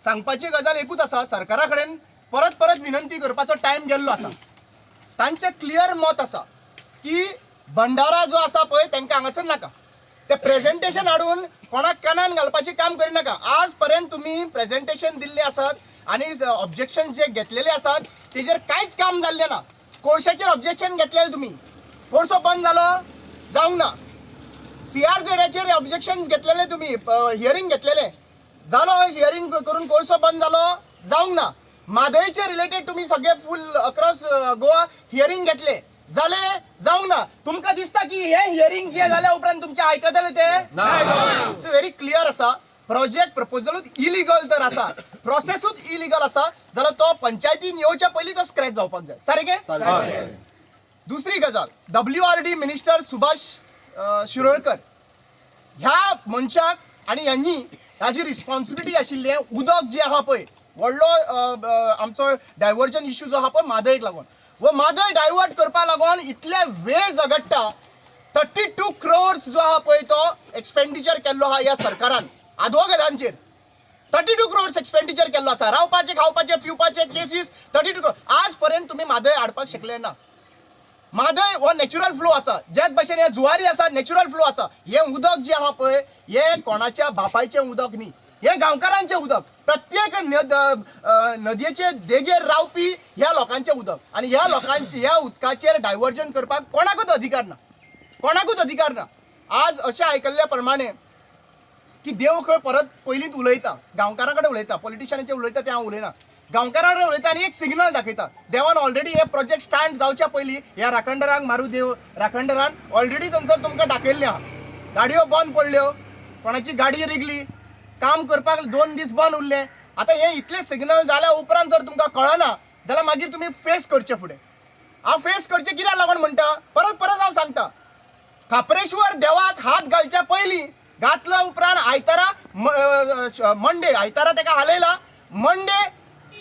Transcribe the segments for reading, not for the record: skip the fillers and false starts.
सांगपाची गजाल एकूच आसा, सरकारा कडेन परत परत विनंती करपाचो टायम गेल्लो आसा. तांचें क्लियर मत आसा की भंडारा जो आसा पळय तांकां हांगासर नाका. ते प्रेझेंटेशन हाडून कोणाक कानान घालपाचें काम करिनाका. आज पर्यंत तुमी प्रेझेंटेशन दिल्ले आसात आनी ऑब्जेक्शन जे घेतलेले आसात तेजेर कांयच काम जाल्लें ना. कोळशाचेर ऑब्जेक्शन घेतलेलें तुमी, कोळसो बंद जालो जावंक ना. CRZ ऑब्जेक्शन घेतलेले तुमी, हियरिंग घेतलेले जालो, हियरिंग करून कोळसो बंद जालो जावंक ना. म्हादयचे रिलेटेड तुमी सगळे फूल अक्रॉस गोवा हियरिंग घेतले जाले जावंक ना. तुमकां दिसता की हे हियरिंग जे जाल्या उपरांत तुमचे आयकतले ते? इट्स व्हेरी क्लियर आसा. प्रोजेक्ट प्रपोजलूच इलिगल तर आसा, प्रोसेसूच इलिगल आसा जाल्यार तो पंचायतीन येवच्या पयलीं तो स्क्रॅच जावपाक जाय. सारकें? दुसरी गजाल, WRD मिनिस्टर सुभाष शिरोडकर ह्या मनशाक आनी ह्यांनी ह्याची रिस्पॉन्सिबिलिटी आशिल्लें उदक जे आहा पळय, व्हडलो आमचो डायवर्जन इश्यू जो आहा पळय म्हादयक लागून, वो म्हादय डायवर्ट करपा लागून इतले वेळ झगडटा. 32 crores जो आहा पळय तो एक्सपेंडिचर केल्लो आहा ह्या सरकारान आदवोगादांचेर. 32 crores एक्सपेंडिचर केल्लो आसा. रावपाचे, खावपाचे, पिवपाचे केसीस 32 crores. आज पर्यंत तुम्ही म्हादय हाडपाक शकले ना. म्हादय हो नॅचरल फ्लो आसा, ज्याच भशेन हे जुवारी आसा नॅचरल फ्लो आसा. हे उदक जे आहा पळय हे कोणाच्या बापायचें उदक न्ही, हे गांवकारांचें उदक. प्रत्येक नदयेचे देगेर रावपी ह्या लोकांचें उदक आनी ह्या लोकांचे ह्या उदकाचेर डायवर्जन करपाक कोणाकूच अधिकार ना, कोणाकूच अधिकार ना. आज अशें आयकल्ल्या प्रमाणे की देव खंय परत पयलींच उलयता, गांवकारां कडेन उलयता, पॉलिटिशियनाचेर उलयता तें हांव उलयना, गांवकारां कडेन उलयता आनी एक सिग्नल दाखयता. देवान ऑलरेडी हे प्रोजेक्ट स्टार्ट जावच्या पयलीं ह्या राखणदारांक मारूदेव राखणदारान ऑलरेडी थंयसर तुमकां दाखयल्लें आहा. गाडयो बंद पडल्यो, कोणाची गाडी रिगली, काम करपाक 2 दीस बंद उरले. आतां हे इतले सिग्नल जाल्या उपरांत जर तुमकां कळना जाल्यार मागीर तुमी फेस करचे फुडें. हांव फेस करचें कित्याक लागून म्हणटा, परत परत हांव सांगता, खापरेश्वर देवाक हात घालच्या पयलीं घातलो उपरांत आयतारा मंडे आयतारा ताका हालयला, मंडे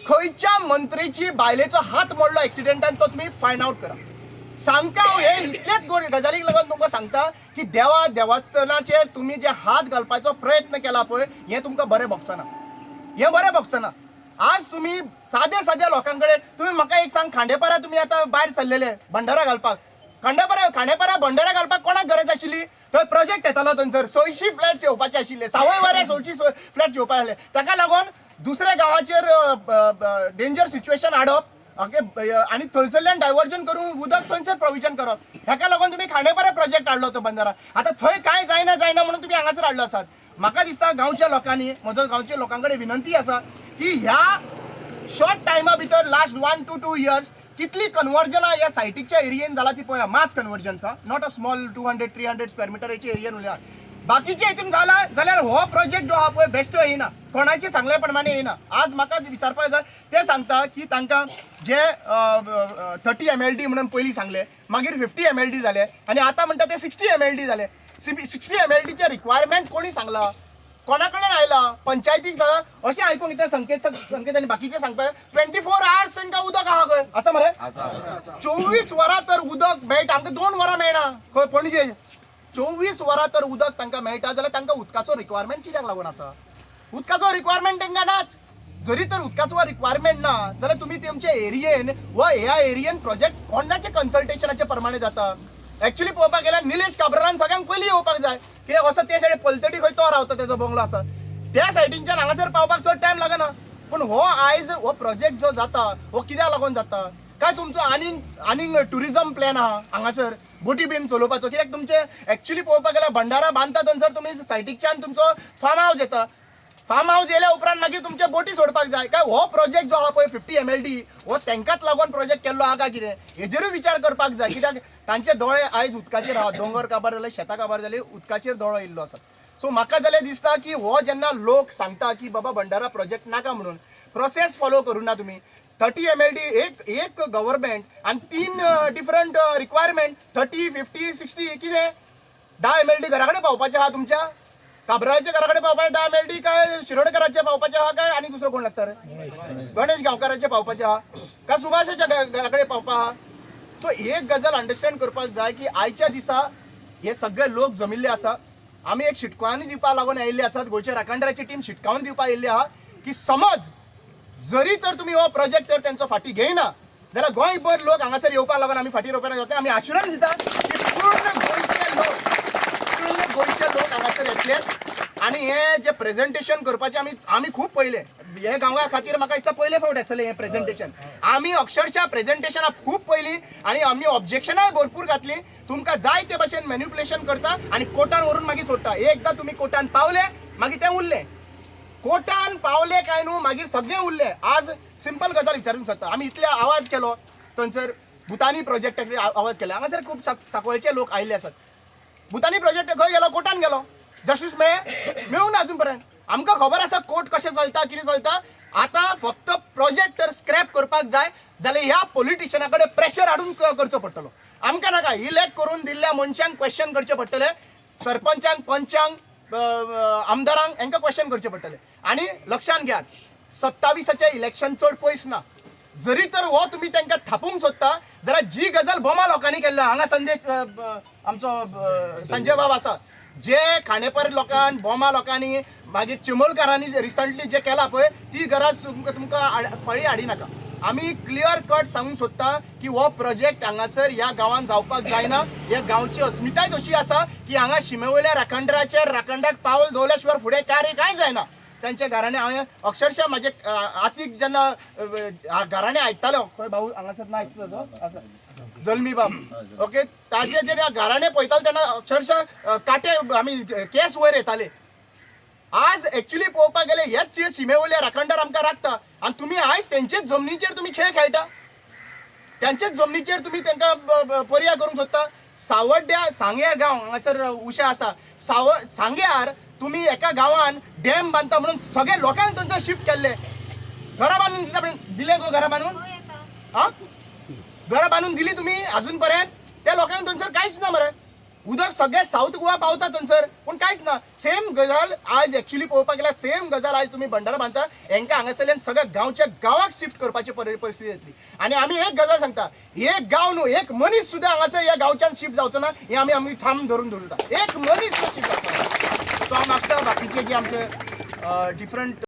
खंयच्या मंत्रीची बायलेचो हात मोडलो एक्सिडेंटान तो तुमी फायंड आउट करा. सामकें हांव हे इतलेच गजालीक लागून तुमकां सांगता की देवस्थानाचेर तुमी जे हात घालपाचो प्रयत्न केला पळय हें तुमकां बरें भोगचना, हें बरें भोगचना. आज तुमी साद्या लोकांकडे तुमी म्हाका एक सांग, खांडेपारा तुमी आतां भायर सरलेले भंडारा घालपाक, खांडेपारा भंडारा घालपाक कोणाक गरज आशिल्ली? थंय प्रोजेक्ट येतालो, थंयसर 600 फ्लॅट्स येवपाचे आशिल्ले, सावय वारे 600 फ्लॅट्स येवपाक आसले. ताका लागून दुसऱ्या गांवाचेर डेंजर सिच्युएशन हाडप आनी थंयसरल्यान डायवर्जन करून उदक थंयसर प्रोविजन करप, हेका लागून तुमी खांडेपारा प्रोजेक्ट हाडलो तो बंदारा. आतां थंय कांय जायना म्हणून तुमी हांगासर हाडलो आसात. म्हाका दिसता गांवच्या लोकांनी, म्हजो गांवच्या लोकां कडेन विनंती आसा की ह्या शॉर्ट टायमा भितर लास्ट 1 to 2 years कितली कन्वर्जनां ह्या सायटीच्या एरियेन जाला ती पळया. मास कन्वर्जन्सा, नॉट अ स्मॉल 200-300 स्क्वेअर मिटरच्या एरियेन उलया. बाकीचे हितून जाला जाल्यार हो प्रोजेक्ट जो आहा पळय बेश्टो येयना, कोणाचे सांगल्या प्रमाणे येयना. आज म्हाका विचारपाक जाय ते सांगता की तांकां जे 30 MLD म्हणून पयलीं सांगले, मागीर 50 MLD जाले आनी आतां म्हणटा ते 60 MLD जाले. 60 MLDचे रिक्वायरमेंट कोणी सांगला, कोणा कडेन आयला, पंचायतीक जाला अशें आयकूंक येता. संकेत आनी बाकीचे सांगपाक 24 hours तांकां उदक आहा खंय आसा मरे, 24 वरां तर उदक मेळटा. आमकां 2 वरां मेळना खंय पणजे, 24 वरां तर उदक तांकां मेळटा जाल्यार तांकां उदकाचो रिक्वायरमेंट कित्याक लागून आसा? उदकाचो रिक्वायरमेंट तांकां नाच. जरी तर उदकाचो रिक्वायरमेंट ना जाल्यार तुमी तुमच्या एरियेन वा ह्या एरियेन प्रोजेक्ट कोणाचे कन्सल्टेशनाचे प्रमाणे जाता? एक्चुअली पळोवपाक गेल्यार निलेश काब्रालान सगळ्यांक पयलीं येवपाक जाय, कित्याक असो ते सायडीन पलतडी खंय तो रावता, तेजो बंगलो आसा त्या सायडीनच्यान हांगासर पावपाक चड टायम लागना. पूण हो आयज हो प्रोजेक्ट जो जाता हो कित्याक लागून जाता? काय तुमचो आनीक टुरिजम प्लॅन आहा हांगासर बोटी बीन चलोवपाचो? कित्याक तुमचे एक्चुअली पळोवपाक गेल्यार भंडारा बांदता थंयसर तुमी सायटीच्यान तुमचो फार्म हावस येता, फार्म हावस येयल्या उपरांत मागीर तुमचे बोटी सोडपाक जाय. काय हो प्रोजेक्ट जो आहा पळय 50 MLD हो तांकांच लागून प्रोजेक्ट केल्लो आहा काय कितें? हेजेरूय विचार करपाक जाय. कित्याक तांचे दोळे आयज उदकाचेर आहा, दोंगर काबार जाले, शेतां काबार जाली, उदकाचेर दोळो येयल्लो आसा. सो म्हाका जाल्यार दिसता की हो जेन्ना लोक सांगता की बाबा भंडारा प्रोजेक्ट नाका म्हणून, प्रोसेस फॉलो करूना तुमी. 30 MLD एक गव्हर्मेंट आनी 3 डिफरंट रिक्वायरमेंट 30, 50, 60 कितें? 10 MLD घरा कडेन पावपाचें आहा तुमच्या? काबराच्या घरा कडेन पावपाचें 10 MLD काय शिरोडकराचे पावपाचें आहा काय आनी दुसरो कोण लागता रे? गणेश गांवकाराचे पावपाचें आहा काय सुभाषाच्या घरा कडेन पावपा आहा? सो एक गजाल अंडरस्टँड करपाक जाय की आयच्या दिसा हे सगळे लोक जमिल्ले आसा. आमी एक शिटकावणी दिवपाक लागून आयिल्ले आसात, गोंयच्या राखणदाराची टीम शिटकावणी दिवपाक आयिल्ली आहा. की समज जरी तर तुम्ही हो प्रोजेक्ट तर त्यांचो फाटी घेयना जाल्यार गोंयभर लोक हांगासर येवपाक लागून आमी फाटी रोवपाक येता आमी आश्युरन्स दिता की पूर्ण गोंयचे लोक हांगासर येतले आणि हे जे प्रेझेंटेशन करपाचे आमी खूब पयले हे गांवा खातीर म्हाका दिसता पयले फावट आसतलें हें प्रेझेंटेशन आमी अक्षरशः प्रेझेंटेशनां खूब पयलीं आणि आमी ऑब्जेक्शनाय भरपूर घातली तुमकां जाय ते भशेन मॅन्युप्युलेशन करता आणि कोर्टान व्हरून मागीर सोडटा एकदां तुमी कोर्टान पावले मागीर तें उरलें कोर्टान पावले काय न्हू मागीर सगळें उरलें आज सिंपल गजाल विचारूंक शकता आमी इतले आवाज केलो थंयसर भुतानी प्रोजेक्टाक आवाज केला हांगासर खूब सांकवाळचे लोक आयिल्ले आसात भुतानी प्रोजेक्ट खंय गेलो कोर्टान गेलो जस्टीस मेळूं ना अजून पर्यंत आमकां खबर आसा कोर्ट कशें चलता कितें चलता आतां फक्त प्रोजेक्ट तर स्क्रॅप करपाक जाय जाल्यार ह्या पॉलिटिशियना कडेन प्रेशर हाडून करचो पडटलो आमकां नाका इलेक्ट करून दिल्ल्या मनशांक क्वेश्चन करचे पडटले सरपंचांक पंचांक आमदारांक हांकां क्वेश्चन करचे पडटले आणि लक्षांत घेयात 27चे इलेक्शन चड पयस ना जरी तर हो तुम्ही तांकां थापूंक सोदता जाल्यार जी गजाल बोमा लोकांनी केल्या हांगा संदेश आमचो संजय बाब आसा जे खांडेपार लोकांनी बोमा लोकांनी मागीर चिमोलकारांनी रिसंटली जे केला पळय ती गरज तुमकां पळी हाडी नाका आमी क्लियर कट सांगूंक सोदता की हो प्रोजेक्ट हांगासर ह्या गांवांत जावपाक जायना ह्या गांवची अस्मिताय तशी आसा की हांगा शिमेवयल्या राखणदाराचेर राखणदाराक पावल दवरल्या शिवाय फुडें कार्य कांय जायना त्यांच्या घराणे हांवें अक्षरशः म्हाजे आतीक जेन्ना घराणे आयकतालो खंय भाऊ हांगासर ना आसा जल्मी बाब ओके ताजे जेन्ना घराणे पळयताले तेन्ना अक्षरशः काटे आमी केस वयर येताले आज एक्चुअली पळोवपाक गेले हेच शिमेवयले राखणदार आमकां राखता आनी तुमी आयज तेंचेच जमनीचेर तुमी खेळ खेळटा त्यांच्याच जमनीचेर तुमी तांकां पर्याय करूंक सोदता सावड्ड्या सांग्यार गांव हांगासर उशा आसा सांग्यार तुम्ही एका गांवान डॅम बांदता म्हणून सगळे लोकांक थंयसर शिफ्ट केल्ले घरां बांदून दिले गो घरां बांदून हा घरां बांदून दिली तुम्ही अजून पर्यंत त्या लोकांक थंयसर कांयच ना मरे उदक सगळे साऊथ गोवा पावता थंयसर पूण कांयच ना सेम गजाल आज एक्चुअली पळोवपाक गेल्यार सेम गजाल आज तुम्ही भंडारा बांदता हांकां हांगासरल्यान सगळ्या गांवच्या गांवाक शिफ्ट करपाची परिस्थिती येतली आनी आमी एक गजाल सांगता एक गांव न्हू एक मनीस सुद्दां हांगासर ह्या गांवच्यान शिफ्ट जावचो ना हे आमी ठाम धरून दवरता एक मनीस शिफ्ट जावचो ना सो हांव मागता बाकीचे जे आमचे डिफरंट